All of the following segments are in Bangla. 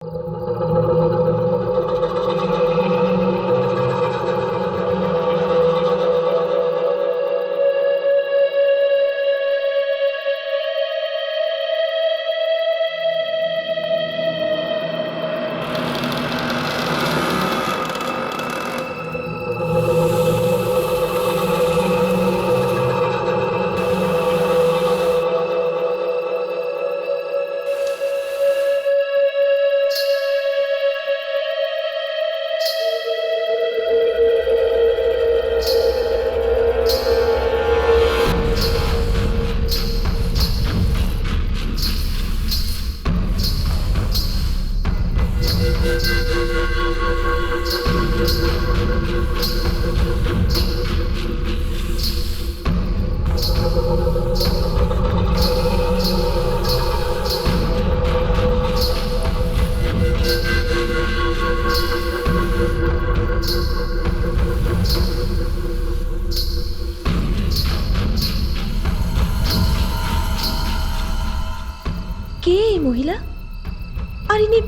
কে এই মহিলা? আর ইনি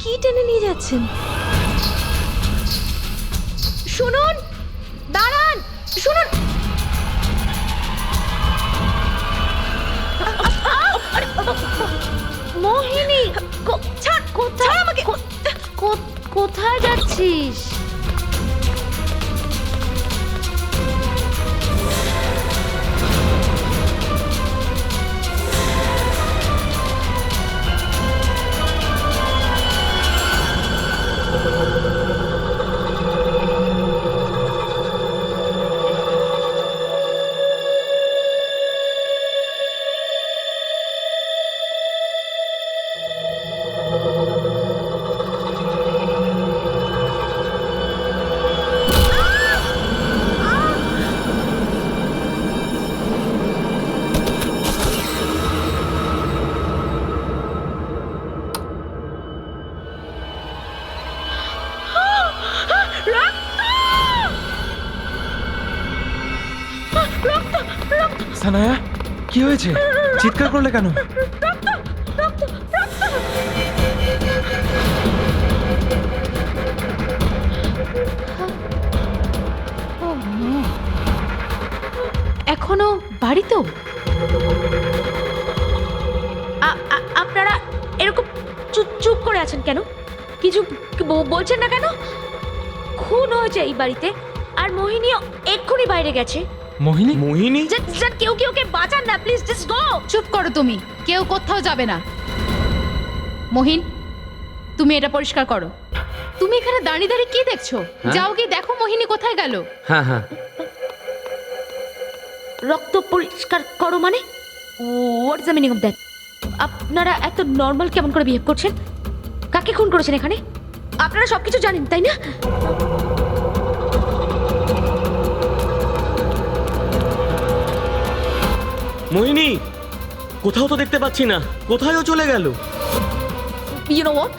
কি টেনে নিয়ে যাচ্ছেন? শুনুন, দাঁড়ান, শুনুন। মোহিনী, কোথায় আমাকে? কোথায় যাচ্ছিস? সানায়া, কি হয়েছে? চিৎকার করলে কেন? এখনো বাড়িতেও? আপনারা এরকম চুপ করে আছেন কেন? কিছু বলছেন না কেন? খুন হয়েছে এই বাড়িতে, আর মোহিনীও এক্ষুনি বাইরে গেছে। মোহিনী? মোহিনী? কেউ ওকে বাঁচান না, প্লিজ, জাস্ট গো। চুপ করো তুমি, কেউ কোথাও যাবে না। মহিন, তুমি এটা পরিষ্কার করো। তুমি এখানে দাঁড়িয়ে দাঁড়িয়ে কি দেখছো? যাও গিয়ে দেখো মোহিনী কোথায় গেল। হ্যাঁ হ্যাঁ। রক্ত পরিষ্কার করো মানে? What is the meaning of that? আপনারা এত নর্মাল কেমন করে বিহেভ করছেন? কাকে খুন করেছেন এখানে? আপনারা সবকিছু জানেন, তাই না? মোহিনী, কোথাও তো দেখতে পাচ্ছি না, কোথায় ও চলে গেল? You know what,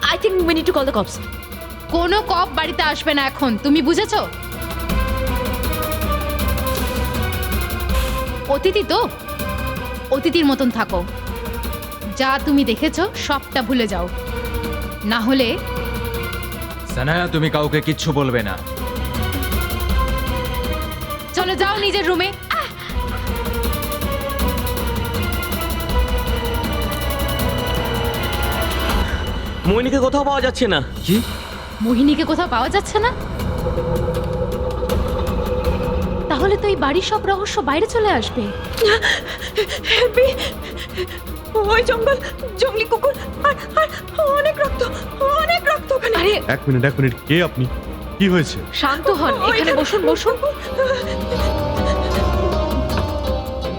I think we need to call the cops. কোনো কপ বাড়িতে আসবে না এখন, তুমি বুঝেছো? অতিথি তো, অতিথির মতন থাকো। যা তুমি দেখেছো সবটা ভুলে যাও, না হলে। সানায়া, তুমি কাউকে কিচ্ছু বলবে না। চলো যাও নিজের রুমে। মোহিনীকে কোথাও পাওয়া যাচ্ছে না। কি? মোহিনীকে কোথাও পাওয়া যাচ্ছে না? তাহলে তো এই বাড়ির সব রহস্য বাইরে চলে আসবে। ওই জঙ্গলি কুকুর, আর অনেক রক্ত ওখানে। আরে এক মিনিট, কে আপনি? কি হয়েছে? শান্ত হন, এখানে বসুন।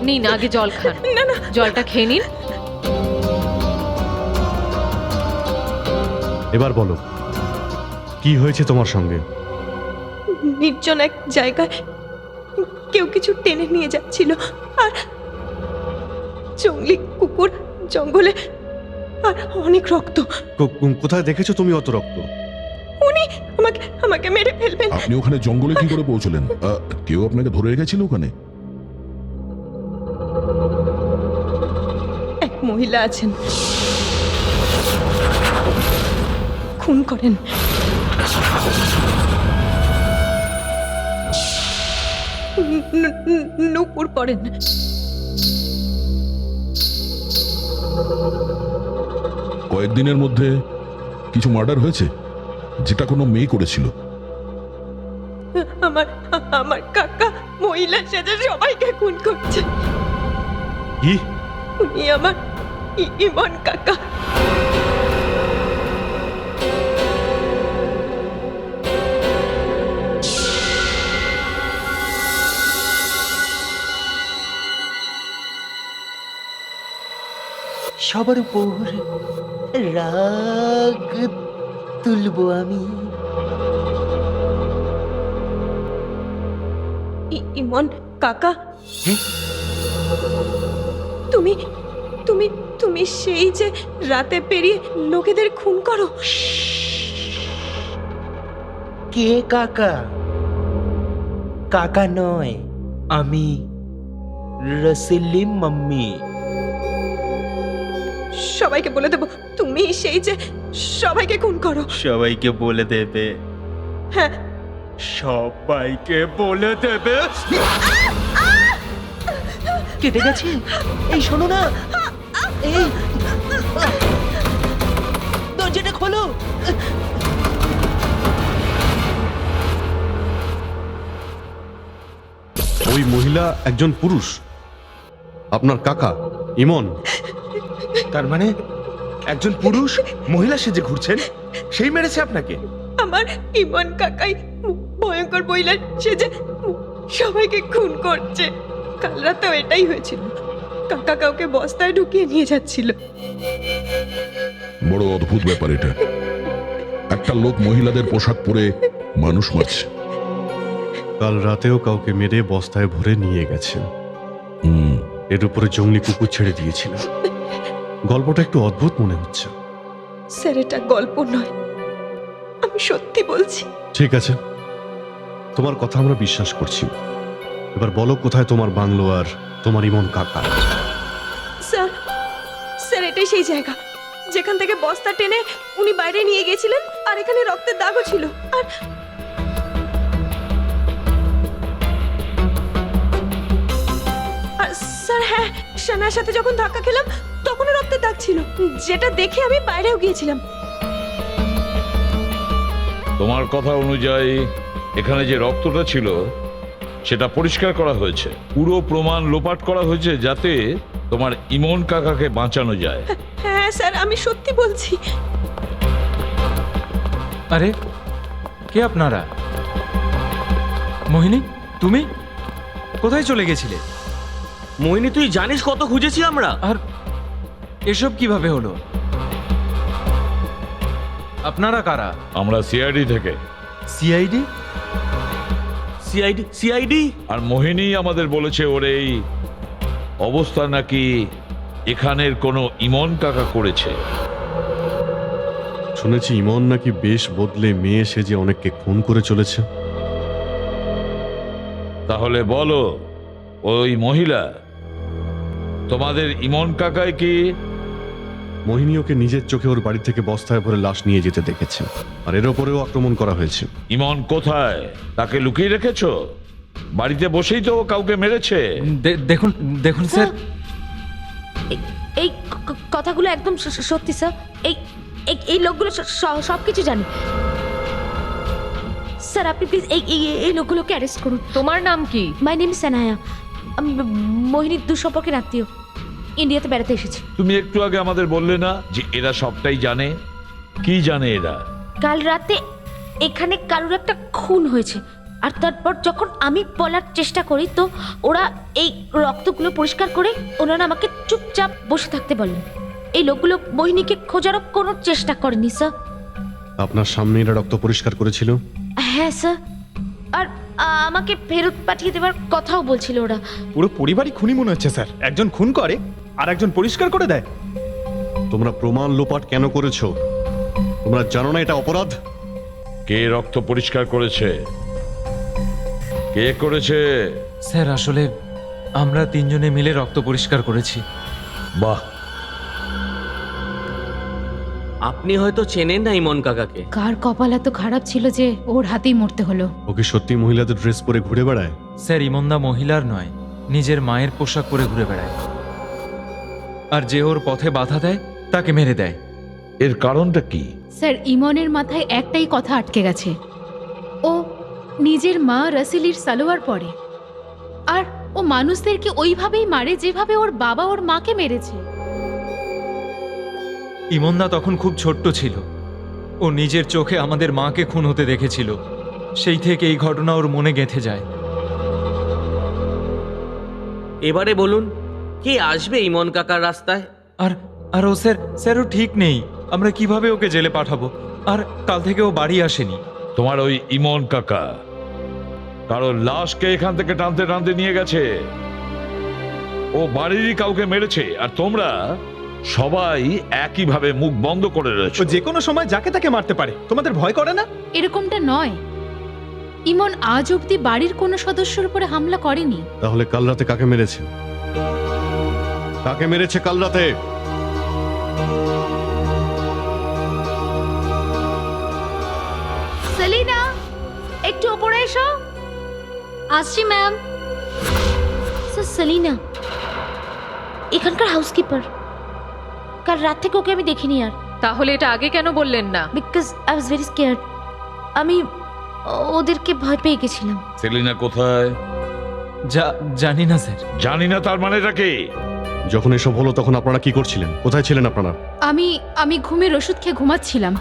নিন, আগে জল খান। না, জলটা খেয়ে নিন। এবার বলো, কি হয়েছে তোমার সঙ্গে? নির্জন এক জায়গায় কেউ কিছু টেনে নিয়ে যাচ্ছিল, আর জঙ্গলি কুকুর জঙ্গলে, আর অনেক রক্ত। কোথায় দেখেছো তুমি অত রক্ত? উনি আমাকে মেরে ফেলবেন। আপনি ওখানে জঙ্গলে কি করে পৌঁছলেন? কেউ আপনাকে ধরে রেখেছিল ওখানে? এক মহিলা আছেন, খুন করেন। নূপুর পড়েন। কয়েকদিনের মধ্যে কিছু মার্ডার হয়েছে যেটা কোনো মেয়ে করেছিল। আমার আমার কাকা মহিলা সেজে সবাইকে খুন করছে। কি? উনি আমার ইমন কাকা। সবার উপর রাগ তুলবো আমি। ইমন কাকা, তুমি তুমি তুমি সেই যে রাতে পেরিয়ে লোকেদের খুন করো। কে কাকা? কাকা নয়, আমি রসিলি মাম্মি। সবাইকে বলে দেবো তুমি সেই যে সবাইকে খুন করো। সবাইকে বলে দেবে? হ্যাঁ, সবাইকে বলে দেবে? কেটে গেছে। এই শোনো না, এই দরজাটা খোলো। ওই মহিলা একজন পুরুষ, আপনার কাকা ইমন। তার মানে একজন পুরুষ মহিলা সেজে ঘুরছেন, সেই মেরেছে আপনাকে? আমার ইমন কাকাই ভয়ঙ্কর মহিলা সেজে সবাইকে খুন করছে। কাল রাতেও এটাই হয়েছিল। কাকা কাউকে বস্তায় ঢুকিয়ে নিয়ে যাচ্ছিল। বড় অদ্ভুত ব্যাপার এটা। একটা লোক মহিলাদের পোশাক পরে মানুষ মারছে। কাল রাতেও কাউকে মেরে বস্তায় ভরে নিয়ে গেছে। হুম, এর উপরে জঙ্গলি কুকুর ছেড়ে দিয়েছিল। গল্পটা একটু অদ্ভুত মনে হচ্ছে। স্যার, এটা গল্প নয়, আমি সত্যি বলছি। ঠিক আছে, তোমার কথা আমরা বিশ্বাস করছি। এবার বলো, কোথায় তোমার বাংলো আর তোমার ইমন কাকা? স্যার, স্যার এটাই সেই জায়গা যেখান থেকে বস্তা টেনে উনি বাইরে নিয়ে গেছিলেন। আর এখানে রক্তের দাগও ছিল। আর আর স্যার, হ্যাঁ, সানার সাথে যখন ধাক্কা খেলাম তখনও রক্তের দাগ ছিল, যেটা দেখে আমি বাইরেও গিয়েছিলাম। তোমার কথা অনুযায়ী এখানে যে রক্তটা ছিল সেটা পরিষ্কার করা হয়েছে। পুরো প্রমাণ লোপাট করা হয়েছে যাতে তোমার ইমন কাকাকে বাঁচানো যায়। হ্যাঁ স্যার, আমি সত্যি বলছি। আরে কে আপনারা? মোহিনী, তুমি কোথায় চলে গেছিলে? মোহিনী, তুই জানিস কত খুঁজেছি আমরা। আর এসব কিভাবে হলো? আপনারা কারা? আমরা সিআইডি থেকে। সিআইডি? সিআইডি? আর মোহিনী আমাদের বলেছে ওর এই অবস্থা নাকি এখানের কোনো ইমন কাকা করেছে। শুনেছি ইমন নাকি বেশ বদলে মেয়ে সেজে অনেককে খুন করে চলেছে। তাহলে বলো, ওই মহিলা তোমাদের ইমন কাকাই কি? মোহিনী ওকে নিজের চোখে ওর বাড়ি থেকে বস্তায় ভরে লাশ নিয়ে যেতে দেখেছে। আর এর ওপরেও আক্রমণ করা হয়েছে। ইমন কোথায়? তাকে লুকিয়ে রেখেছো? বাড়িতে বসেই তো ও কাউকে মেরেছে। দেখুন দেখুন স্যার, এই কথাগুলো একদম সত্যি স্যার। এই এই লোকগুলো সবকিছু জানে। স্যার, আপনি প্লিজ এই লোকগুলোকে অ্যারেস্ট করুন। তোমার নাম কি? My name Sanaya. আমি মোহিনীর দুঃসম্পর্কের আত্মীয়। ইন্ডিয়াতে বেড়াতে এসেছি। তুমি একটু আগে আমাদের বললে না যে এরা সবটাই জানে? কি জানে এরা? কাল রাতে এখানে কারোর একটা খুন হয়েছে। আর তারপর যখন আমি বলার চেষ্টা করি তো ওরা এই রক্তগুলো পরিষ্কার করে ওনারা আমাকে চুপচাপ বসে থাকতে বলেন। এই লোকগুলো মোহিনীকে খোঁজারও কোনো চেষ্টা করেনি স্যার। আপনার সামনে এরা রক্ত পরিষ্কার করেছিল? হ্যাঁ স্যার। আর আমাকে ফেরত পাঠিয়ে দেওয়ার কথাও বলছিল ওরা। পুরো পরিবারই খুনি মনে হচ্ছে স্যার। একজন খুন করে আর একজন পরিষ্কার করে দেয়। তোমরা প্রমাণ লোপাট কেন করেছো? তোমরা জানো না এটা অপরাধ? কে রক্ত পরিষ্কার করেছে? কে করেছে? স্যার আসলে আমরা তিনজনে মিলে রক্ত পরিষ্কার করেছি। বাহ, আপনি হয়তো চেনেন না ইমন কাকাকে। কার কপাল এত খারাপ ছিল যে ওর হাতেই মরতে হলো। ও কি সত্যি মহিলাদের ড্রেস পরে ঘুরে বেড়ায়? স্যার ইমনদা মহিলার নয়, নিজের মায়ের পোশাক পরে ঘুরে বেড়ায়। আর যে ওর পথে বাধা দেয় তাকে মেরে দেয়। এর কারণটা কি? স্যার ইমনের মাথায় একটাই কথা আটকে গেছে, ও নিজের মা রাসিলির সালোয়ার পরে, আর ও মানুষদেরকে ওইভাবেই মারে যেভাবে ওর বাবা ওর মাকে মেরেছে। ইমনদা তখন খুব ছোট্ট ছিল, ও নিজের চোখে আমাদের মাকে খুন হতে দেখেছিল। সেই থেকে এই ঘটনা ওর মনে গেঁথে যায়। এবারে বলুন, কে আসবে ইমন কাকার রাস্তায়? আর আর ও স্যার ও ঠিক নেই, আমরা কিভাবে ওকে জেলে পাঠাবো? আর কাল থেকে ও বাড়ি আসেনি। তোমার ওই ইমন কাকা কারোর লাশকে এখান থেকে টানতে টানতে নিয়ে গেছে। ও বাড়িরই কাউকে মেরেছে, আর তোমরা সবাই একইভাবে মুখ বন্ধ করে রয়েছে। ও যে কোনো সময় যাকে তাকে মারতে পারে, তোমাদের ভয় করে না? এরকমটা নয়, ইমন আজ অব্দি বাড়ির কোনো সদস্যের উপরে হামলা করেনি। তাহলে কাল রাতে কাকে মেরেছে? কাকে মেরেছে কাল রাতে? সেলিনা, একটু ওপরে এসো। আসছি ম্যাম। স্যার সেলিনা এখানকার হাউসকিপার, কাল রাত থেকে ওকে আমি দেখিনি আর। তাহলে এটা আগে কেন বললেন না? Because I was very scared. আমি ওদেরকে ভয় পেয়ে গেছিলাম। সেলিনা কোথায়? জানি না স্যার। জানি না তার মানেটা কি? যখন এসব হলো তখন আপনারা কি করছিলেন? কোথায় ছিলেন আপনারা? আমি ঘুমের ওষুধ খেয়ে ঘুমাচ্ছিলাম।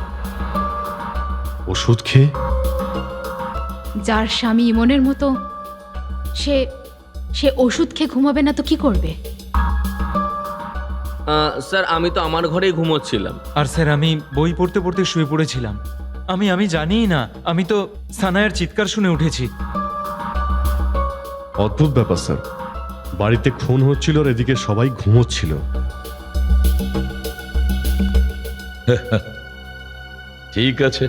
ওষুধ খেয়ে? যার স্বামী ইমনের মতো, সে ওষুধ খেয়ে ঘুমাবে না তো কি করবে? স্যার আমি তো আমার ঘরেই ঘুমোচ্ছিলাম। আর স্যার আমি বই পড়তে পড়তে শুয়ে পড়েছিলাম। আমি জানিই না, আমি তো সানায়ার চিৎকার শুনে উঠেছি। অদ্ভুত ব্যাপার স্যার, বাড়িতে খুন হচ্ছিল আর এদিকে সবাই ঘুমোচ্ছিল। ঠিক আছে,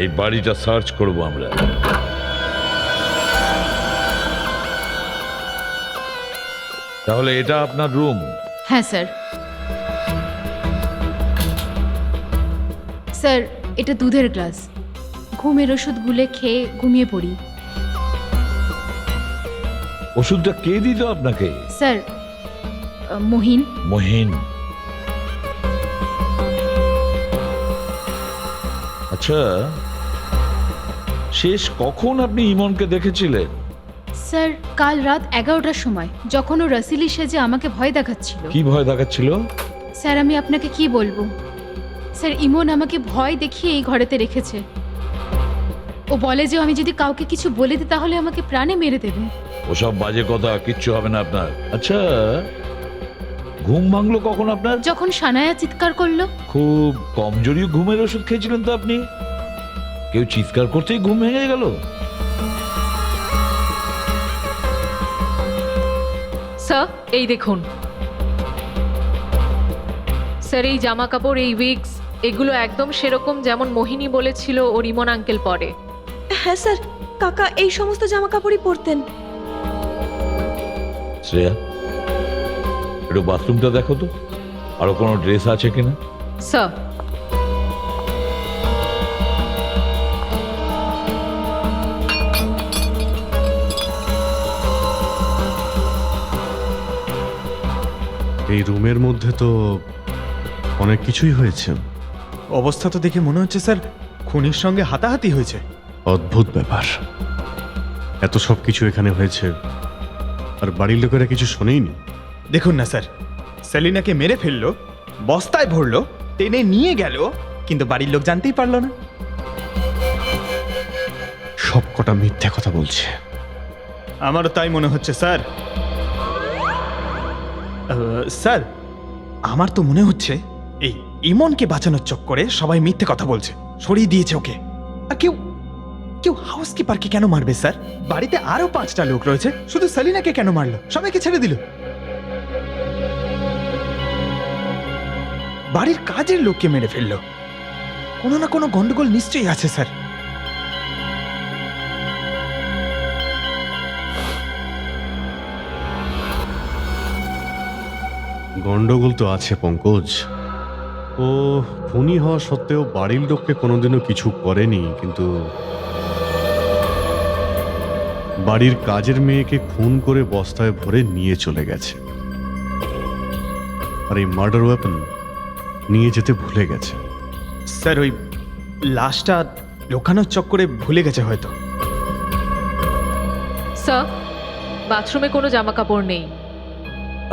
এই বাড়িটা সার্চ করব আমরা। তাহলে এটা আপনার রুম? হ্যাঁ স্যার। স্যার এটা দুধের গ্লাস, ঘুমের ওষুধ গুলে খেয়ে ঘুমিয়ে পড়ি। ওষুধটা কে দিল আপনাকে? স্যার মহিন। মহিন। আচ্ছা, শেষ কখন আপনি ইমনকে দেখেছিলেন? স্যার কাল রাত 11টার সময়, যখন ও রাসিলি সেজে আমাকে ভয় দেখাচ্ছিল। কি ভয় দেখাচ্ছিল? স্যার আমি আপনাকে কি বলবো, স্যার ইমন আমাকে ভয় দেখিয়ে এই ঘরেতে রেখেছে। ও বলে যে আমি যদি কাউকে কিছু বলে দিই তাহলে আমাকে প্রাণে মেরে দেবে। ওসব বাজে কথা, কিচ্ছু হবে না আপনার। আচ্ছা, ঘুম ভাঙলো কখন আপনার? যখন সানায়া চিৎকার করলো। খুব কমজোরি ঘুমের ওষুধ খেয়েছিলেন তো আপনি? কেউ চিৎকার করতেই ঘুম ভেঙে গেল? স্যার এই দেখুন স্যার, এই জামা কাপড়, এই উইগস, এগুলো একদম সেরকম যেমন মোহিনী বলেছিল ওর ইমন আঙ্কেল পরে। হ্যাঁ স্যার, কাকা এই সমস্ত জামা কাপড়ই পরতেন। শ্রেয়া, একটু বাথরুমটা দেখো তো, আরো কোনো ড্রেস আছে কিনা। স্যার এই রুমের মধ্যে তো অনেক কিছুই হয়েছে। অবস্থা তো দেখে মনে হচ্ছে স্যার খুনির সঙ্গে হাতাহাতি হয়েছে। অদ্ভুত ব্যাপার, এত সব কিছু এখানে হয়েছে আর বাড়ির লোকেরা কিছু শোনেইনি। দেখুন না স্যার, সেলিনাকে মেরে ফেললো, বস্তায় ভরলো, টেনে নিয়ে গেল, কিন্তু বাড়ির লোক জানতেই পারলো না। সব কটা মিথ্যে কথা বলছে। আমারও তাই মনে হচ্ছে স্যার। স্যার আমার তো মনে হচ্ছে এই ইমনকে বাঁচানোর চক্করে সবাই মিথ্যে কথা বলছে, সরিয়ে দিয়েছে ওকে। আর কেউ হাউসকিপারকে কেন মারবে স্যার? বাড়িতে আরো 5টা লোক রয়েছে, শুধু সেলিনাকে কেন মারলো? সবাইকে ছেড়ে দিল। বাড়ির কাজের লোককে মেরে ফেললো। কোনো না কোনো গন্ডগোল নিশ্চয়ই আছে স্যার। গন্ডগোল তো আছে পঙ্কজ, ও খুনি হওয়া সত্ত্বেও বাড়ির লোককে কোনোদিনও কিছু করেনি, কিন্তু বাড়ির কাজের মেয়েকে খুন করে বস্তায় ভরে নিয়ে চলে গেছে। আর এই মার্ডার ওয়েপন নিয়ে যেতে ভুলে গেছে। স্যার ওই লাশটা লোকানোর চক্করে ভুলে গেছে হয়তো। স্যার, বাথরুমে কোনো জামা কাপড় নেই।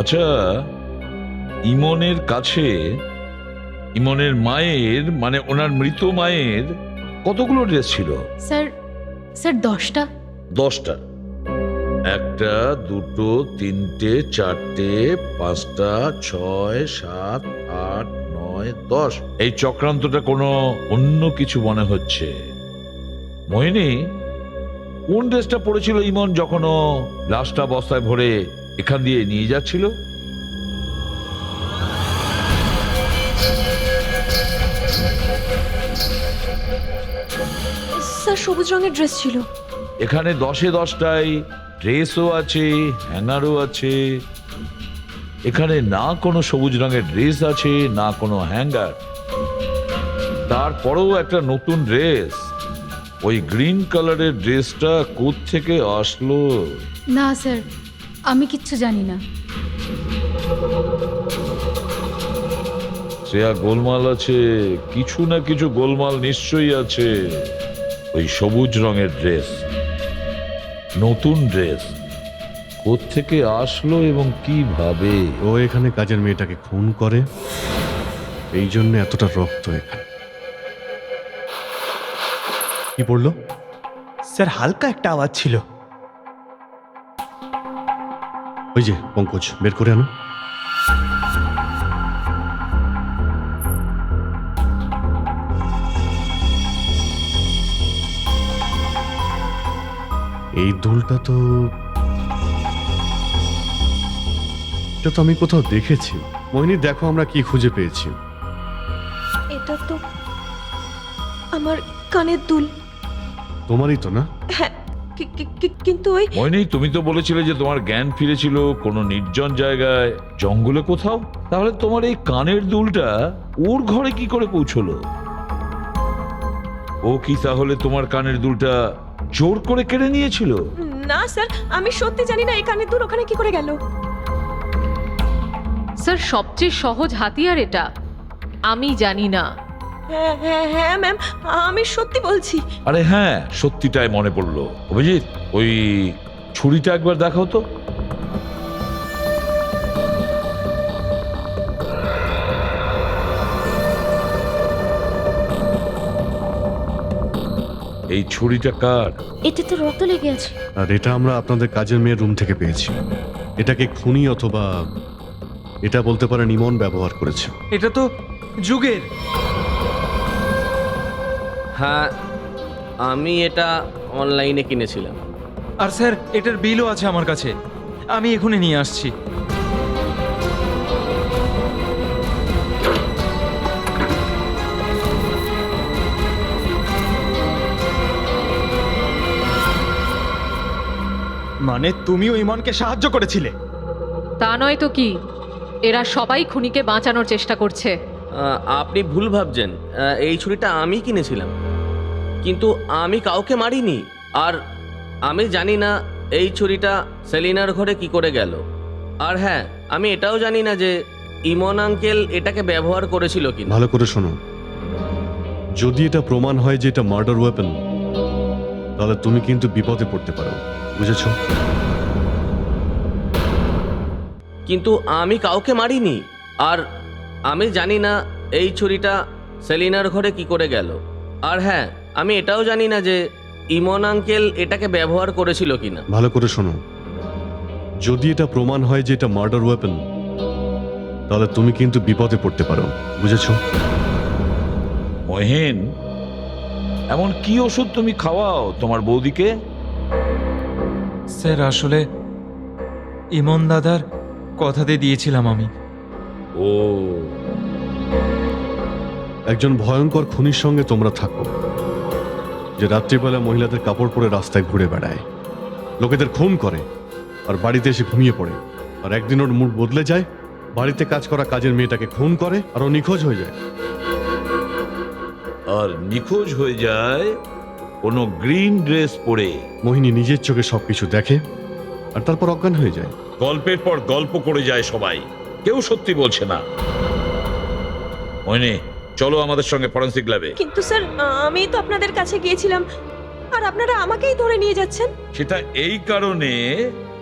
আচ্ছা, ইমনের কাছে ইমনের মায়ের মানে ওনার মৃত মায়ের কতগুলো ড্রেস ছিল? স্যার 10টা। 10টা? 1টা 2টো 3টে 4টে 5টা 6 7 8 9 10। এই চক্রান্তটা কোনো অন্য কিছু মনে হচ্ছে। মোহিনী, কোন ড্রেসটা পরেছিল ইমন যখন ও লাশটা বস্তায় ভরে এখান দিয়ে নিয়ে যাচ্ছিল? স্যার সবুজ রঙের ড্রেস ছিল। এখানে 10এ 10টাই ড্রেসও আছে, হ্যাঙ্গারও আছে। এখানে না কোনো সবুজ রঙের ড্রেস আছে, না কোনো হ্যাঙ্গার। তারপরেও একটা নতুন ড্রেস। ওই গ্রিন কালারের ড্রেসটা কোত্থেকে আসলো? না স্যার, আমি কিচ্ছু জানি না। শ্রেয়া, গোলমাল আছে, কিছু না কিছু গোলমাল নিশ্চয়ই আছে। ওই সবুজ রঙের ড্রেস, নতুন ড্রেস কোত্থেকে আসলো এবং কিভাবে? ও এখানে কাজের মেয়েটাকে খুন করে, এই জন্য এতটা রক্ত এখানে। কি পড়লো? স্যার হালকা একটা আওয়াজ ছিল। ওই যে পঙ্কজ, বের করে আনো। এই দুলটা তো এটা তো আমি কোথাও দেখেছি। মোহিনী, দেখো আমরা কি খুঁজে পেয়েছি। এটা তো আমার কানের দুল। তোমারই তো না? হ্যাঁ, কিন্তু ওই মোহিনী, তুমি তো বলেছিলে যে তোমার জ্ঞান ফিরেছিল কোনো নির্জন জায়গায়, জঙ্গলে কোথাও। তাহলে তোমার এই কানের দুলটা ওর ঘরে কি করে পৌঁছলো? ও কি তাহলে তোমার কানের দুলটা জোর করে কেড়ে নিয়েছিল? না স্যার, আমি সত্যি জানি না এই কানের দুল ওখানে কি করে গেল। স্যার সবচেয়ে সহজ হাতিয়ার এটা, আমি জানি না। হ্যাঁ হ্যাঁ হ্যাঁ ম্যাম, আমি সত্যি বলছি। আরে হ্যাঁ, সত্যিটাই মনে পড়লো। অভিজিৎ, ওই ছুরিটা একবার দেখাও তো। এই ছুরিটা কার? এতে তো রক্ত লেগে আছে। আর এটা আমরা আপনাদের কাজের মেয়ের রুম থেকে পেয়েছি। এটাকে খুনি অথবা এটা বলতে পারেন ইমন ব্যবহার করেছে। এটা তো যুগের। হ্যাঁ, আমি এটা অনলাইনে কিনেছিলাম। আর স্যার এটার বিলও আছে আমার কাছে, আমি এখনই নিয়ে আসছি। মানে তুমিও ইমনকে সাহায্য করেছিলে? তা নয় তো কি, এরা সবাই খুনিকে বাঁচানোর চেষ্টা করছে। আপনি ভুল ভাবছেন। এই ছুরিটা আমি কিনেছিলাম, কিন্তু আমি কাউকে মারিনি। আর আমি জানি না এই ছুরিটা সেলিনার ঘরে কি করে গেল। আর হ্যাঁ, আমি এটাও জানি না যে ইমন আঙ্কেল এটাকে ব্যবহার করেছিল কিনা। ভালো করে শোনো, যদি এটা প্রমাণ হয় যে এটা মার্ডার ওয়েপন, তাহলে তুমি কিন্তু বিপদে পড়তে পারো, বুঝেছো? কিন্তু আমি কাউকে মারিনি। আর আমি জানি না এই ছুরিটা সেলিনার ঘরে কি করে গেল। আর হ্যাঁ, আমি এটাও জানি না যে ইমন আঙ্কেল এটাকে ব্যবহার করেছিল কিনা। ভালো করে শোনো, যদি এটা প্রমাণ হয় যে এটা মার্ডার ওয়েপন, তাহলে তুমি কিন্তু বিপদে পড়তে পারো, বুঝেছো? মহিন, এমন কি ওষুধ তুমি খাওয়াও তোমার বৌদিকে? স্যার আসলে ইমন দাদার কথাতে দিয়েছিলাম আমি। ও, একজন ভয়ঙ্কর খুনির সঙ্গে তোমরা থাকো, যে রাত্রিবেলা মহিলাদের কাপড় পরে রাস্তায় ঘুরে বেড়ায়, লোকেদের খুন করে, আর বাড়িতে এসে ঘুমিয়ে পড়ে, আর একদিন ওর মুড বদলে যায়, বাড়িতে কাজ করা কাজের মেয়েটাকে খুন করে আর ও নিখোঁজ হয়ে যায়। আর নিখোঁজ হয়ে যায় কোনো গ্রিন ড্রেস পরে। মোহিনী নিজের চোখে সবকিছু দেখে আর তারপর অজ্ঞান হয়ে যায়। গল্পের পর গল্প করে যায় সবাই, কেউ সত্যি বলছে না। মোহিনী, চলো আমাদের সঙ্গে ফরেন্সিক ল্যাবে। কিন্তু স্যার আমি তো আপনাদের কাছে গিয়েছিলাম আর আপনারা আমাকেই ধরে নিয়ে যাচ্ছেন। সেটা এই কারণে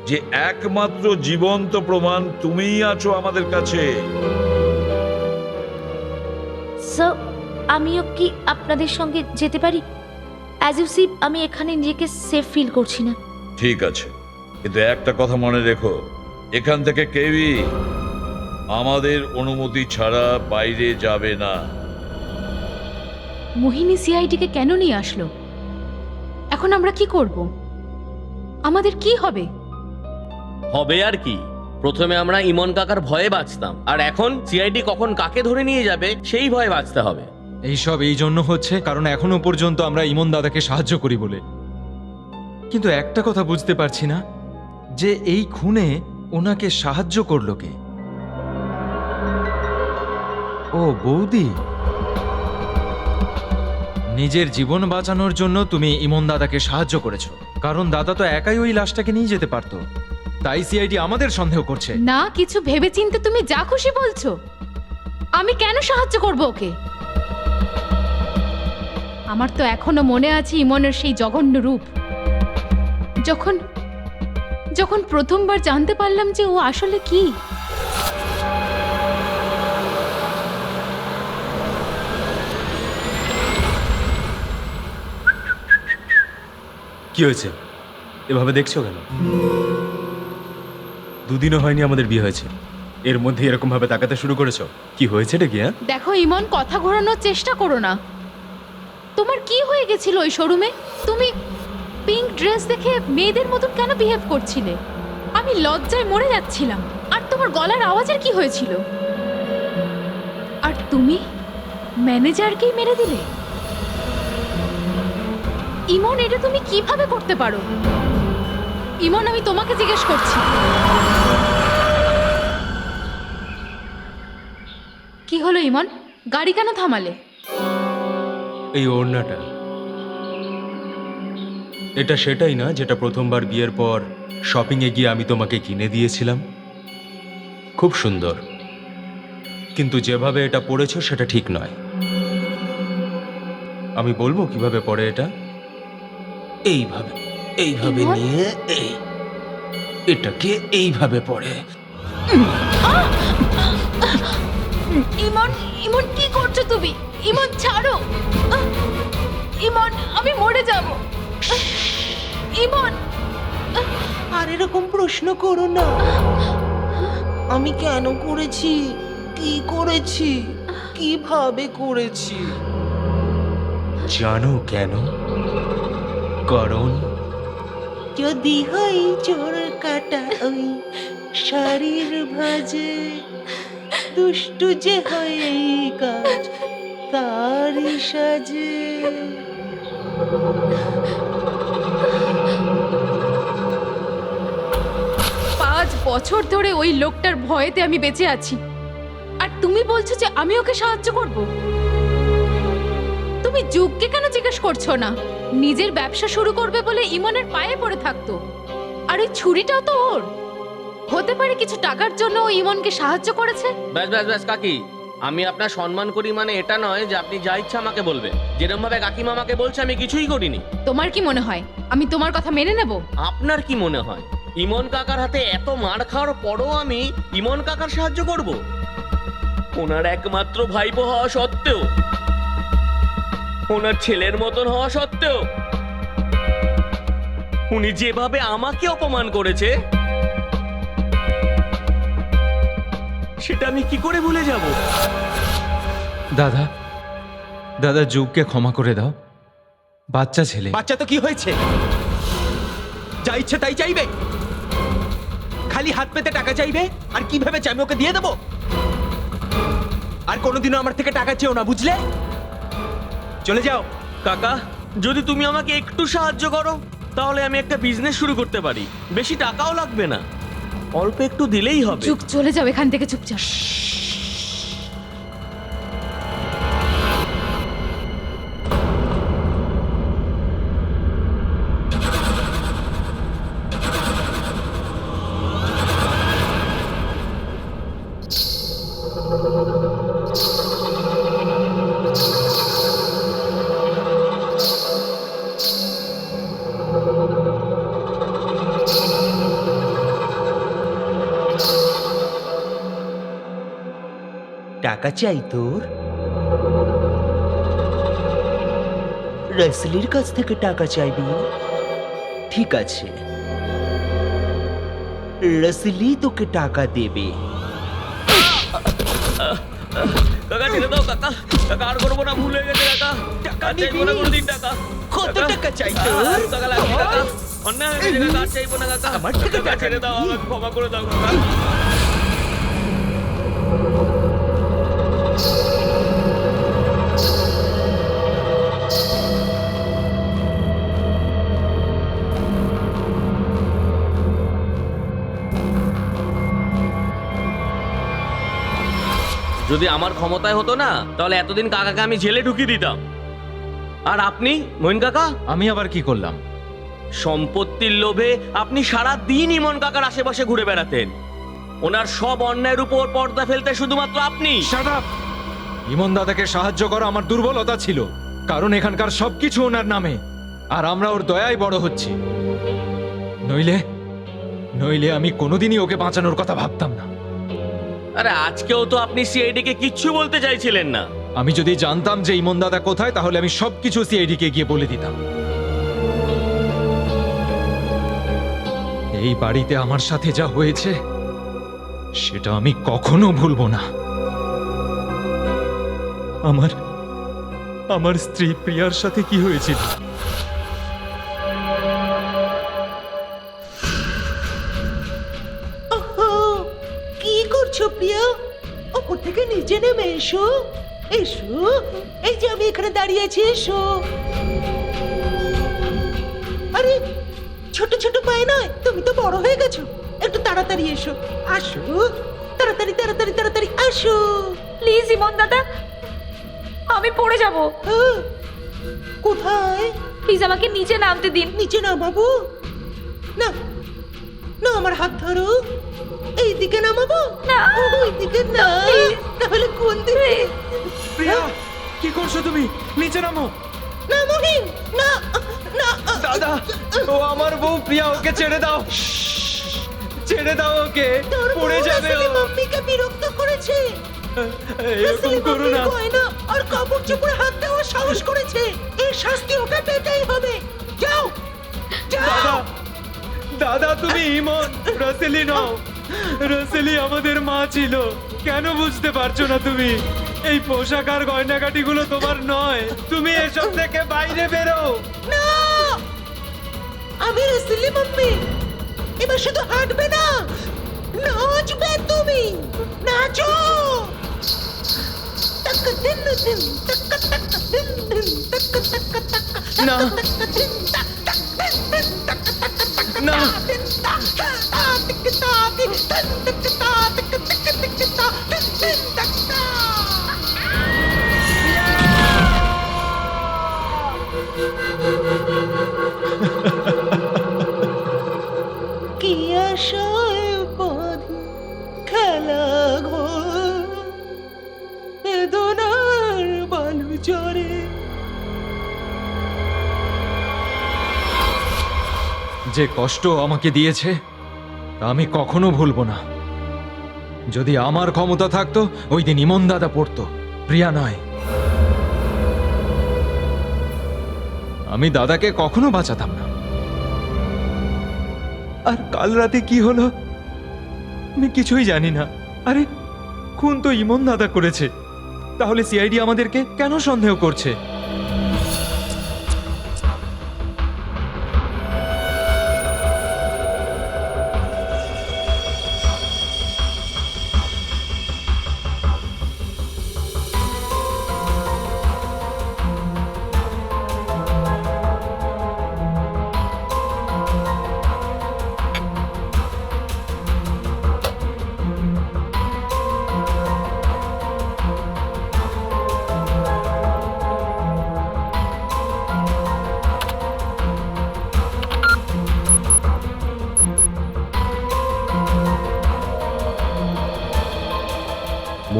যে একমাত্র জীবন্ত প্রমাণ তুমিই আছো আমাদের কাছে। স্যার, আমিও কি আপনাদের সঙ্গে যেতে পারি? অ্যাজ ইউ সি, আমি এখানে নিজেকে সেফ ফিল করছি না। ঠিক আছে, কিন্তু একটা কথা মনে রেখো, এখান থেকে কেউই আমাদের অনুমতি ছাড়া বাইরে যাবে না। মোহিনী সিআইডিকে কেন নিয়ে আসলো? এখন আমরা কি করব? আমাদের কি হবে? হবে আর কি, প্রথমে আমরা ইমন কাকার ভয়ে বাঁচতাম, আর এখন সিআইডি কখন কাকে ধরে নিয়ে যাবে সেই ভয়ে বাঁচতে হবে। এইসব এই জন্য হচ্ছে কারণ এখনো পর্যন্ত আমরা ইমন দাদাকে সাহায্য করি বলে। কিন্তু একটা কথা বুঝতে পারছি না, যে এই খুনে ওনাকে সাহায্য করলো কে? ও বৌদি, নিজের জীবন বাঁচানোর জন্য তুমি ইমন দাদাকে সাহায্য করেছো, কারণ দাদা তো একাই ওই লাশটাকে নিয়ে যেতে পারতো। তাই সিআইডি আমাদের সন্দেহ করছে। না, কিছু ভেবেচিন্তে তুমি যা খুশি বলছো। আমি কেন সাহায্য করব ওকে? আমার তো এখনো মনে আছে ইমনের সেই জঘন্য রূপ। যখন যখন প্রথমবার জানতে পারলাম যে ও আসলে কি। কি হয়েছে? এভাবে দেখছো কেন? দুদিনও হয়নি আমাদের বিয়ে হয়েছে, এর মধ্যে এরকম ভাবে তাকাতে শুরু করেছো? কি হয়েছে রে কি? দেখো ইমন, কথা ঘোরানোর চেষ্টা করো না। তোমার কি হয়ে গেছিল ওই শোরুমে? তুমি পিঙ্ক ড্রেস দেখে মেয়েদের মতন কেন বিহেভ করছিলে? আমি লজ্জায় মরে যাচ্ছিলাম। আর তোমার গলার আওয়াজের কি হয়েছিল? আর তুমি ম্যানেজারকেই মেরে দিলে? ইমন, এটা তুমি কিভাবে করতে পারো? ইমন, আমি তোমাকে জিজ্ঞেস করছি। কি হলো ইমন? গাড়ি কেন থামালে? এই ওড়নাটা, এটা সেটাই না যেটা প্রথমবার বিয়ের পর শপিংয়ে গিয়ে আমি তোমাকে কিনে দিয়েছিলাম? খুব সুন্দর, কিন্তু যেভাবে এটা পরেছো সেটা ঠিক নয়। আমি বলবো কিভাবে পরে এটা? এইভাবে, এইভাবে ইমন? নিয়ে এটাকে এইভাবে পরে। ইমন, ইমন কি করছো তুমি? ইমন ছাড়ো। ইমন, আমি মরে যাব। ইমন, আর এরকম প্রশ্ন করো না। আমি কেন করেছি, কি করেছি, কিভাবে করেছি? জানো কেন? কারণ যদি হই চোর কাটা ওই শাড়ির ভাজে, দুষ্টু যে হয় এই কাজ তারই সাজে। 5 বছর ধরে ওই লোকটার ভয়েতে আমি বেঁচে আছি, আর তুমি বলছো যে আমি ওকে সাহায্য করব? তুমি যুগকে কেন জিজ্ঞেস করছো না? নিজের ব্যবসা শুরু করবে বলে ইমনের পায়ে পড়ে থাকতো, আর ওই ছুরিটাও তো ওর। হতে পারে কিছু টাকার জন্য ও ইমনকে সাহায্য করেছে। ব্যাস ব্যাস ব্যাস কাকি, আমি আপনার সম্মান করি মানে এটা নয় যে আপনি যা ইচ্ছা আমাকে বলবেন। যেরকম ভাবে কাকিমা আমাকে বলছে আমি কিছুই করিনি। তোমার কি মনে হয় আমি তোমার কথা মেনে নেব? আপনার কি মনে হয় ইমন কাকার হাতে এত মার খাওয়ার পরও আমি ইমন কাকার সাহায্য করব? ওনার একমাত্র ভাইপো হওয়া সত্ত্বেও, ওনার ছেলের মতন হওয়া সত্ত্বেও উনি যেভাবে আমাকে অপমান করেছে সেটা আমি কি করে ভুলে যাব? দাদা, দাদা যুগকে ক্ষমা করে দাও। বাচ্চা ছেলে। বাচ্চা তো কি হয়েছে? যা ইচ্ছে তাই চাইবে, খালি হাত পেতে টাকা চাইবে। আর কি ভেবেছে আমি ওকে দিয়ে দেবো? আর কোনোদিনও আমার থেকে টাকা চেও না, বুঝলে? চলে যাও। কাকা, যদি তুমি আমাকে একটু সাহায্য করো তাহলে আমি একটা বিজনেস শুরু করতে পারি, বেশি টাকাও লাগবে না। অল্প একটু দিলেই হবে। চুপ, চলে যাও এখান থেকে চুপচাপ। টাকা চাই তোর? রাসেলির কাছ থেকে টাকা চাইবি? ঠিক আছে, রাসেলি তোকে টাকা দেবে। কাকা ছেড়ে দাও কাকা, কাকা আর করবো না, ভুল হয়ে গেছে কাকা। আর চাইবো না কোনোদিন টাকা। কত টাকা চাই কাকা, তোর? টাকা লাগবে কাকা, অন্যায় হয়ে গেছে কাকা, আর চাইবো না কাকা। আমার থেকে কাকা ছেড়ে দাও, আমাকে ক্ষমা করে দাও কাকা। যদি আমার ক্ষমতায় হতো না, তাহলে এতদিন কাকাকে আমি জেলে ঢুকিয়ে দিতাম। আর আপনি মইন কাকা, আমি আবার কি করলাম? সম্পত্তির লোভে আপনি সারা দিন ইমন কাকার আশেপাশে ঘুরে বেড়াতেন। ওনার সব অন্যায়ের উপর পর্দা ফেলতে শুধুমাত্র আপনি। Shut up! ইমন দাদাকে সাহায্য করা আমার দুর্বলতা ছিল, কারণ এখানকার সবকিছু ওনার নামে, আর আমরা ওর দয়ায় বড় হচ্ছি। নইলে নইলে আমি কোনোদিনই ওকে বাঁচানোর কথা ভাবতাম না। আরে আজকেও তো আপনি সিআইডি কে কিচ্ছু বলতে চাইছিলেন না। আমি যদি জানতাম যে ইমন দাদা কোথায়, তাহলে আমি সবকিছু সিআইডি কে গিয়ে বলে দিতাম। এই বাড়িতে আমার সাথে যা হয়েছে সেটা আমি কখনো ভুলবো না। আমার স্ত্রী প্রিয়ার সাথে কি হয়েছিল? ওহো, কি করছো প্রিয়া? ওপর থেকে নিচে নেমে এসো, এসো। এই যে আমি এখানে দাঁড়িয়ে আছি, এসো। আরে ছোট ছোট পায়ে নয়, তুমি তো বড় হয়ে গেছো, একটু তাড়াতাড়ি এসো। আসো, তাড়াতাড়ি তাড়াতাড়ি তাড়াতাড়ি আসো। প্লিজ ইমন দাদা, আমি পড়ে যাব। হ্যাঁ, কোথায়? প্লিজ আমাকে নিচে নামতে দিন। নিচে না বাবু, না না, আমার হাত ধরো। এই দিকে নামাবো না, ওই দিকে না, তাহলে কোন দিকে? প্রিয়া, কি করছো তুমি? নিচে নামো। না মহিন, না না। দাদা, ও আমার বউ প্রিয়া, ওকে ছেড়ে দাও, ছেড়ে দাও ওকে, তোর পড়ে বউ যাবে ও। রাসেলি মাম্মিকে বিরক্ত করেছে। এরকম করো না। গয়না আর কাপড় চোপড়ে হাত দেওয়ার সাহস করেছে। এর শাস্তি ওকে পেতেই হবে। যাও দাদা, যাও। দাদা তুমি ইমন, রাসেলি নও। রাসেলি আমাদের মা ছিল, কেন বুঝতে পারছো না তুমি? এই পোশাক আর গয়নাগাটিগুলো তোমার নয়, তুমি এসব থেকে বাইরে বেরো। না, আমি রাসেলি মাম্মি। এবার শুধু হাঁটবে না, নাচবে তুমি। নাচো। টাক দিন দিন, টাক টাক দিন দিন, টাক টাক টাক। না, না। কি আশায় বাঁধি খেলা ঘর, বেদনার বালু জরে। যে কষ্ট আমাকে দিয়েছে তা আমি কখনো ভুলবো না। যদি আমার ক্ষমতা থাকতো, ওই দিন ইমন দাদা পড়তো, প্রিয়া নয়। আমি দাদাকে কখনো বাঁচাতাম না। আর কাল রাতে কি হলো আমি কিছুই জানি না। আরে খুন তো ইমন দাদা করেছে, তাহলে সিআইডি আমাদেরকে কেন সন্দেহ করছে?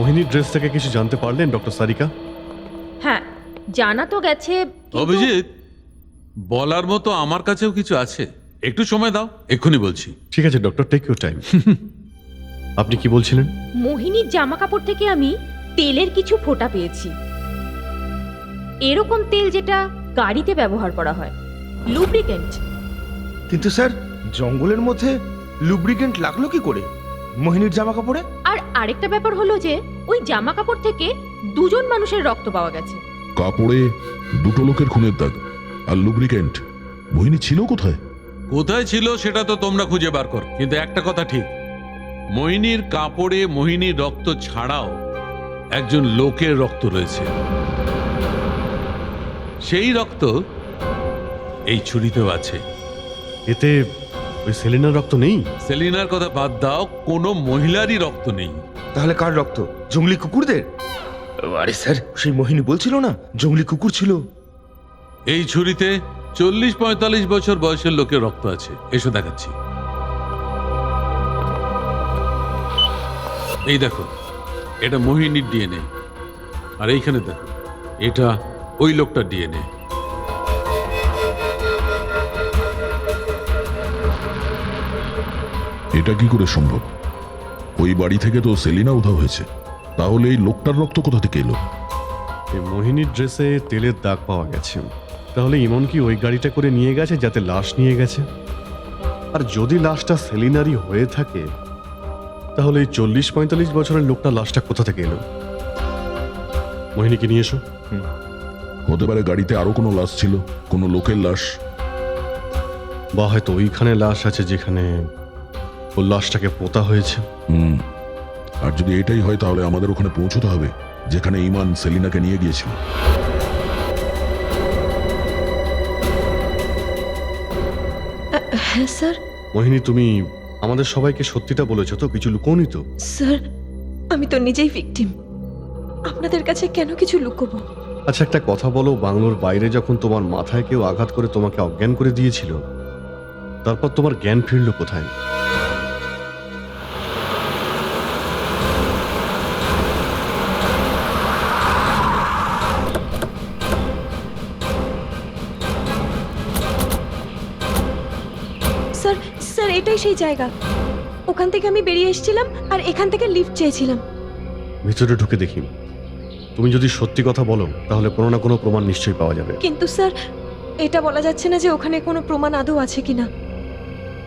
মোহিনীর ড্রেস থেকে কিছু জানতে পারলেন ডক্টর সারিকা? হ্যাঁ, জানা তো গেছে। অভিজিৎ, বলার মতো আমার কাছেও কিছু আছে, একটু সময় দাও, এক্ষুনি বলছি। ঠিক আছে ডক্টর, টেক ইউর টাইম। আপনি কি বলছিলেন? মোহিনীর জামা কাপড় থেকে আমি তেলের কিছু ফোঁটা পেয়েছি, এরকম তেল যেটা গাড়িতে ব্যবহার করা হয়, লুব্রিকেন্ট। কিন্তু স্যার, জঙ্গলের মধ্যে লুব্রিকেন্ট লাগলো কি করে মোহিনীর জামা কাপড়ে? আর আরেকটা ব্যাপার হলো যে ওই জামা কাপড় থেকে দুজন মানুষের রক্ত পাওয়া গেছে। কাপড়ে দুটো লোকের খুনের দাগ আর লুব্রিকেন্ট। মোহিনী ছিল কোথায়? কোথায় ছিল সেটা তো তোমরা খুঁজে বার কর, কিন্তু একটা কথা ঠিক, মোহিনীর কাপড়ে মোহিনীর রক্ত ছাড়াও একজন লোকের রক্ত রয়েছে। সেই রক্ত এই ছুরিতেও আছে। এতে ওই সেলিনার রক্ত নেই? সেলিনার কথা বাদ দাও, কোনো মহিলারই রক্ত নেই। তাহলে কার রক্ত? জঙ্গলি কুকুরদের? আরে স্যার, সেই মোহিনী বলছিল না জঙ্গলি কুকুর ছিল। এই ছুরিতে 40-45 বছর বয়সের লোকের রক্ত আছে, এসো দেখাচ্ছি। এই দেখো, এটা মোহিনীর ডিএনএ, আর এইখানে দেখো, এটা ওই লোকটার ডিএনএ। এটা কি করে সম্ভব? ওই বাড়ি থেকে তো সেলিনা উধাও হয়েছে, তাহলে এই লোকটার রক্ত কোথা থেকে এলো? এই মোহিনীর ড্রেসে তেলের দাগ পাওয়া গেছে, তাহলে ইমন কি ওই গাড়িটা করে নিয়ে গেছে যাতে লাশ নিয়ে গেছে? আর যদি লাশটা সেলিনারই হয়ে থাকে, তাহলে এই 40-45 বছরের লোকটা লাশটা কোথা থেকে এলো? মোহিনীকে নিয়ে এসো। হতে পারে গাড়িতে আরো কোনো লাশ ছিল, কোনো লোকের লাশ। বা হয়তো ওইখানে লাশ আছে যেখানে ওর লাশটাকে পোতা হয়েছে। আর যদি এটাই হয় তাহলে আমাদের ওখানে পৌঁছতে হবে যেখানে ইমান সেলিনাকে নিয়ে গিয়েছিল। হ্যাঁ স্যার। মোহিনী, তুমি আমাদের সবাইকে সত্যিটা বলেছো তো? কিছু লুকোনি তো? স্যার, আমি তো নিজেই ভিকটিম, আপনাদের কাছে কেন কিছু লুকোবো? আচ্ছা, একটা কথা বলো, বাংলোর বাইরে যখন তোমার মাথায় কেউ আঘাত করে তোমাকে অজ্ঞান করে দিয়েছিল, তারপর তোমার জ্ঞান ফিরল কোথায়? স্যার, স্যার এটাই সেই জায়গা। ওখান থেকে আমি বেরিয়ে এসেছিলাম আর এখান থেকে লিফট চেয়েছিলাম। ভিতরে ঢুকে দেখি। তুমি যদি সত্যি কথা বলো তাহলে কোনো না কোনো প্রমাণ নিশ্চয়ই পাওয়া যাবে। কিন্তু স্যার, এটা বলা যাচ্ছে না যে ওখানে কোনো প্রমাণ আদৌ আছে কিনা।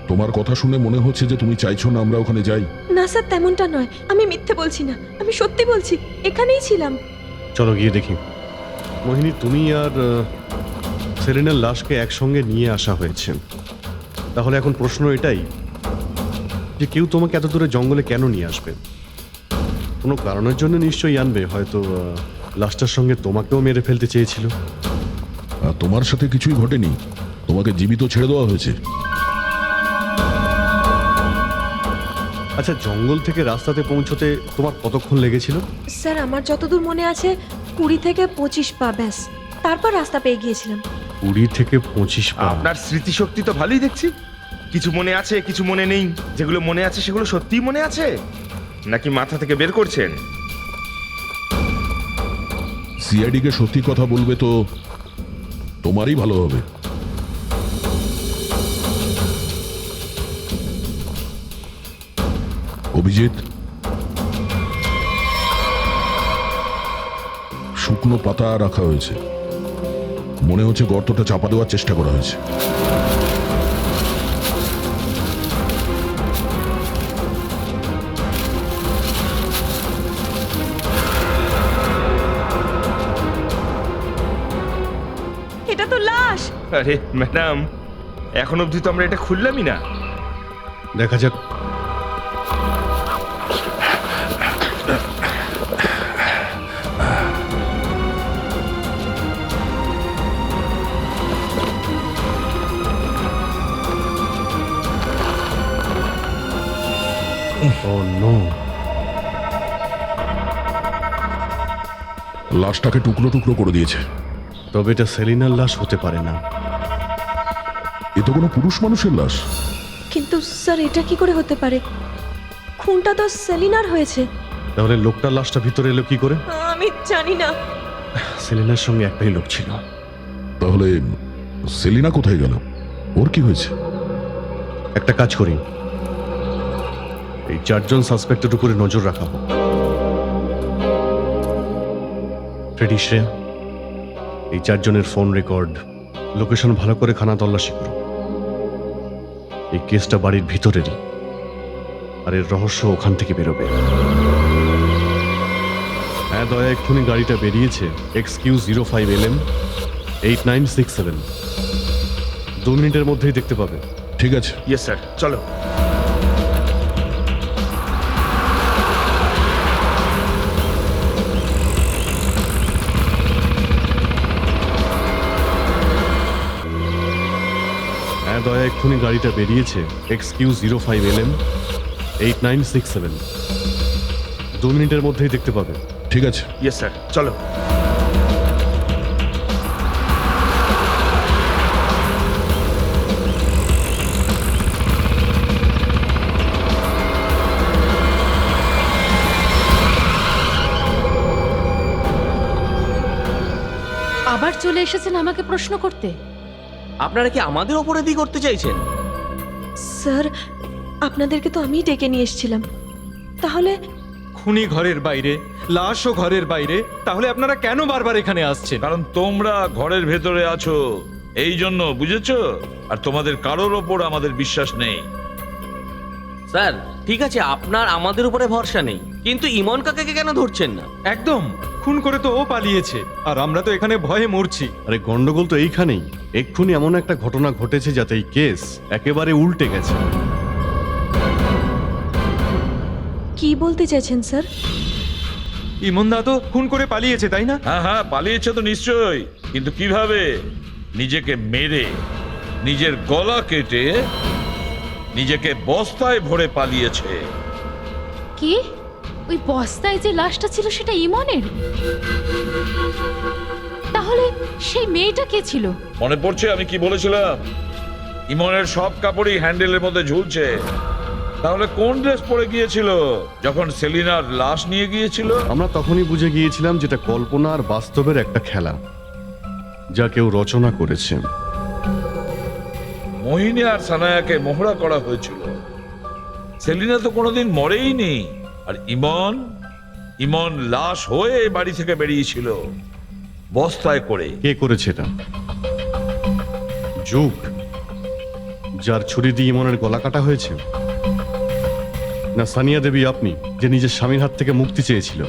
তোমার কথা শুনে মনে হচ্ছে যে তুমি চাইছো না আমরা ওখানে যাই। না স্যার, তেমনটা নয়, আমি মিথ্যে বলছি না, আমি সত্যি বলছি, এখানেই ছিলাম। চলো গিয়ে দেখি। মোহিনী, তুমি আর সেলিনার লাশকে একসঙ্গে নিয়ে আসা হয়েছে, তাহলে এখন প্রশ্ন এটাই যে কেউ তোমাকে এত দূরে জঙ্গলে কেন নিয়ে আসবে? কোনো কারণের জন্য নিশ্চয়ই আনবে, হয়তো লাশটার সঙ্গে তোমাকেও মেরে ফেলতে চেয়েছিল। আর তোমার সাথে কিছুই ঘটেনি, তোমাকে জীবিত ছেড়ে দেওয়া হয়েছে। আচ্ছা, জঙ্গল থেকে রাস্তাতে পৌঁছতে তোমার কতক্ষণ লেগেছিল? স্যার, আমার যতদূর মনে আছে 20 থেকে 25 পা, ব্যাস। তারপর রাস্তা পেয়ে গিয়েছিলাম। 20 থেকে 25 পা? আপনার স্মৃতিশক্তি তো ভালোই দেখছি। কিছু মনে আছে, কিছু মনে নেই। যেগুলো মনে আছে সেগুলো সত্যিই মনে আছে, নাকি মাথা থেকে বের করছেন? সিআইডি কে সত্যি কথা বলবে তো তোমারই ভালো হবে। অভিজিৎ, শুকনো পাতা রাখা হয়েছে, মনে হচ্ছে গর্তটা চাপা দেওয়ার চেষ্টা করা হয়েছে। এটা তো লাশ। আরে ম্যাডাম, এখন অবধি তো আমরা এটা খুললামই না। দেখা যাক। Oh no! লাশটাকে টুকরো টুকরো করে দিয়েছে। তবে এটা সেলিনার লাশ হতে পারে না। এ তো কোনো পুরুষ মানুষের লাশ। কিন্তু স্যার, এটা কি করে হতে পারে? খুনটা তো সেলিনার হয়েছে। তাহলে লোকটার লাশটা ভিতরে এলো কি করে? আমি জানি না। সেলিনার সঙ্গে একটাই লোক ছিল। তাহলে সেলিনা কোথায় গেল? ওর কি হয়েছে? একটা কাজ করি, এই 4 জন সাসপেক্টের উপরে নজর রাখা হোক। ফ্রেডি, শ্রেয়া, এই 4 জনের ফোন রেকর্ড, লোকেশন ভালো করে খানা তল্লাশি করো। এই কেসটা বাড়ির ভিতরেরই, আর এর রহস্য ওখান থেকে বেরোবে। হ্যাঁ দয়া, এক্ষুনি গাড়িটা বেরিয়েছে, XQ05LM 8967। 2 মিনিটের মধ্যেই দেখতে পাবে। ঠিক আছে। ইয়েস স্যার, চলো। হ্যাঁ দয়া, এক্ষুনি গাড়িটা বেরিয়েছে, XQ05LM 8967। 2 মিনিটের মধ্যেই দেখতে পাবে। ঠিক আছে। ইয়েস স্যার, চলো। আবার চলে এসেছেন আমাকে প্রশ্ন করতে। আপনারা কি আমাদের ওপরে দিয়ে করতে চাইছেন? স্যার, আপনাদেরকে তো আমিই ডেকে নিয়ে এসেছিলাম। তাহলে খুনি ঘরের বাইরে, লাশও ঘরের বাইরে, তাহলে আপনারা কেন বারবার এখানে আসছেন? কারণ তোমরা ঘরের ভেতরে আছো, এই জন্য, বুঝেছো? আর তোমাদের কারোর ওপর আমাদের বিশ্বাস নেই। স্যার ঠিক আছে, আপনার আমাদের উপরে ভরসা নেই, কিন্তু ইমন কাকাকে কেন ধরছেন না? একদম, খুন করে তো ও পালিয়েছে, আর আমরা তো এখানে ভয়ে মরছি। আরে গন্ডগোল তো এইখানেই। এক্ষুনি এমন একটা ঘটনা ঘটেছে যাতে এই কেস একেবারে উল্টে গেছে। কি বলতে চাইছেন স্যার? ইমনদা তো খুন করে পালিয়েছে, তাই না? হ্যাঁ হ্যাঁ, পালিয়েছে তো নিশ্চয়ই, কিন্তু কিভাবে? নিজেকে মেরে, নিজের গলা কেটে, নিজেকে বস্তায় ভরে পালিয়েছে। কি? ওই বস্তায় যে লাশটা ছিল সেটা ইমনের? তাহলে সেই মেয়েটা কে ছিল? মনে পড়ছে আমি কি বলেছিলাম? ইমনের সব কাপড়ই হ্যান্ডেলের মধ্যে ঝুলছে। তাহলে কোন ড্রেস পরে গিয়েছিল যখন সেলিনার লাশ নিয়ে গিয়েছিল? আমরা তখনই বুঝে গিয়েছিলাম যেটা কল্পনা আর বাস্তবের একটা খেলা, যা কেউ রচনা করেছে। মোহিনী আর সানায়াকে মোহরা করা হয়েছিল। সেলিনা তো কোনোদিন মরেই নি। আর ইমন লাশ হয়ে বাড়ি থেকে বেরিয়েছিল বস্তায় করে। কে করেছে এটা? যুগ, যার ছুরি দিয়ে ইমনের গলা কাটা হয়েছে? না সানিয়া দেবী আপনি, যে নিজের স্বামীর হাত থেকে মুক্তি চেয়েছিল?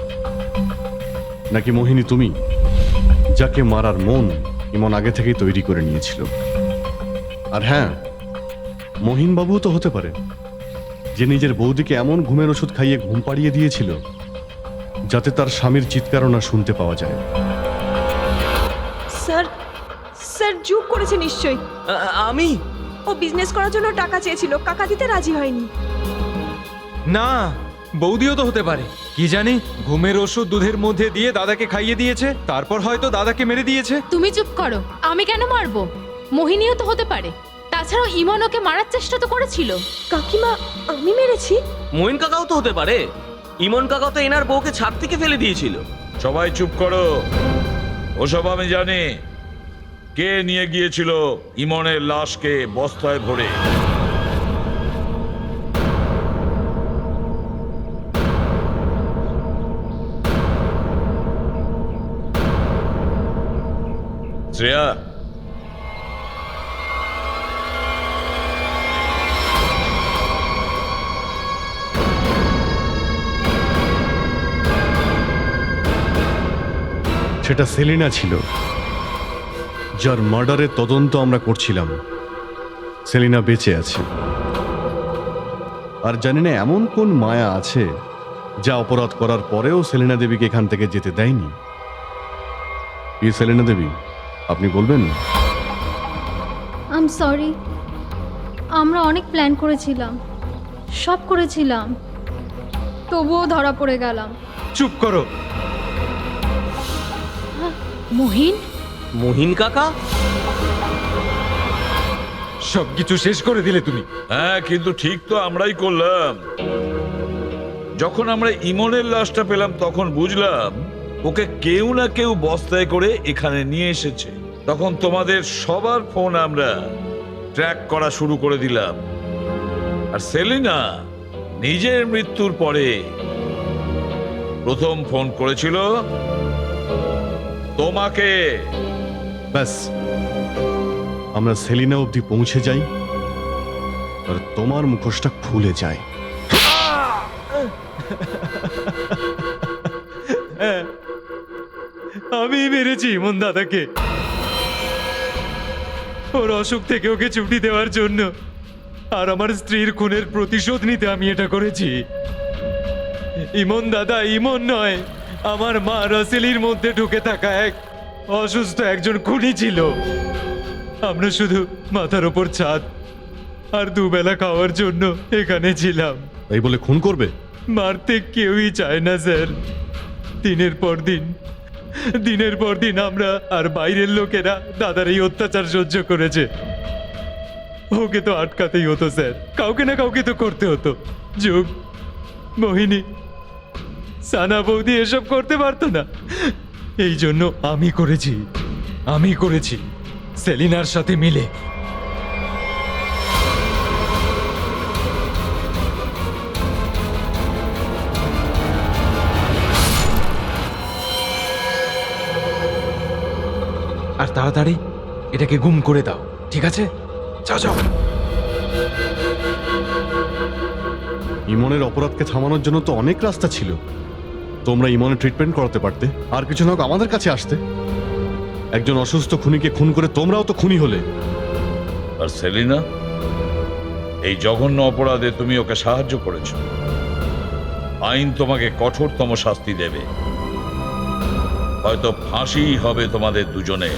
নাকি মোহিনী তুমি, যাকে মারার মন ইমন আগে থেকেই তৈরি করে নিয়েছিল? আর হ্যাঁ, মহিন বাবুও তো হতে পারে, যে নিজের বৌদিকে এমন ঘুমের ওষুধ খাইয়ে ঘুম পাড়িয়ে দিয়েছিল যাতে তার স্বামীর চিৎকারও না শুনতে পাওয়া যায়। স্যার, স্যার যুগ করেছে নিশ্চয়ই। আমি? ও বিজনেস করার জন্য টাকা চেয়েছিল, কাকা দিতে রাজি হয়নি। না, বৌদিও তো হতে পারে, কি জানি। ঘুমের ওষুধ দুধের মধ্যে দিয়ে দাদাকে খাইয়ে দিয়েছে, তারপর হয়তো দাদাকে মেরে দিয়েছে। তুমি চুপ করো, আমি কেন মারবো? মোহিনীও তো হতে পারে। তাছাড়াও ইমন ওকে মারার চেষ্টা তো করেছিল। কাকিমা, আমি মেরেছি? মোহিন কাকাও তো হতে পারে। ইমন কাকাও তো এনার বউকে ছাদ থেকে ফেলে দিয়েছিল। সবাই চুপ করো, ওসব আমি জানি। কে নিয়ে গিয়েছিল ইমনের লাশকে বস্তায় ভরে? শ্রেয়া, সেটা সেলিনা ছিল, যার মার্ডারের তদন্ত আমরা করছিলাম। সেলিনা বেঁচে আছে, আর জানি না এমন কোন মায়া আছে যা অপরাধ করার পরেও সেলিনা দেবীকে এখান থেকে যেতে দেয়নি। কি সেলিনা দেবী, আপনি বলবেন? আই এম সরি, আমরা অনেক প্ল্যান করেছিলাম, সব করেছিলাম, তবুও ধরা পড়ে গেলাম। চুপ করো। মোহিন কাকা? সবকিছু শেষ করে দিলে তুমি। হ্যাঁ, কিন্তু ঠিক তো আমরাই করলাম। যখন আমরা ইমনের লাশটা পেলাম তখন বুঝলাম ওকে কেউ না কেউ বস্তায় করে এখানে নিয়ে এসেছে। তখন তোমাদের সবার ফোন আমরা ট্র্যাক করা শুরু করে দিলাম। আর সেলিনা নিজের মৃত্যুর পরে প্রথম ফোন করেছিল তোমাকে। ব্যাস, আমরা সেলিনা অবধি পৌঁছে যাই আর তোমার মুখোশটা খুলে যায়। আমি মেরেছি ইমন দাদাকে ওর অসুখ থেকে ওকে ছুটি দেওয়ার জন্য, আর আমার স্ত্রীর খুনের প্রতিশোধ নিতে আমি এটা করেছি। ইমন দাদা ইমন নয়, আমার মা রাসেলির মধ্যে ঢুকে থাকা এক অসুস্থ একজন খুনি ছিল। আমরা শুধু মাথার ওপর ছাদ আর দুবেলা খাওয়ার জন্য এখানে ছিলাম। এই বলে খুন করবে? মারতে কেউই চায় না স্যার। দিনের পর দিন আমরা আর বাইরের লোকেরা দাদার এই অত্যাচার সহ্য করেছে। ওকে তো আটকাতেই হতো স্যার, কাউকে না কাউকে তো করতে হতো। যুগ, মোহিনী, সানা বৌদি এসব করতে পারতো না। এই জন্য আমি করেছি সেলিনার সাথে মিলে। আর তাড়াতাড়ি এটাকে গুম করে দাও, ঠিক আছে? যাও। ইমনের অপরাধকে থামানোর জন্য তো অনেক রাস্তা ছিল। তোমরা ইমনের ট্রিটমেন্ট করাতে পারতে, আর কিছু না হোক আমাদের কাছে আসতে। একজন অসুস্থ খুনিকে খুন করে তোমরাও তো খুনি হলে। আর সেলিনা, এই জঘন্য অপরাধে তুমি ওকে সাহায্য করেছো। আইন তোমাকে কঠোরতম শাস্তি দেবে, হয়তো ফাঁসি হবে তোমাদের দুজনে।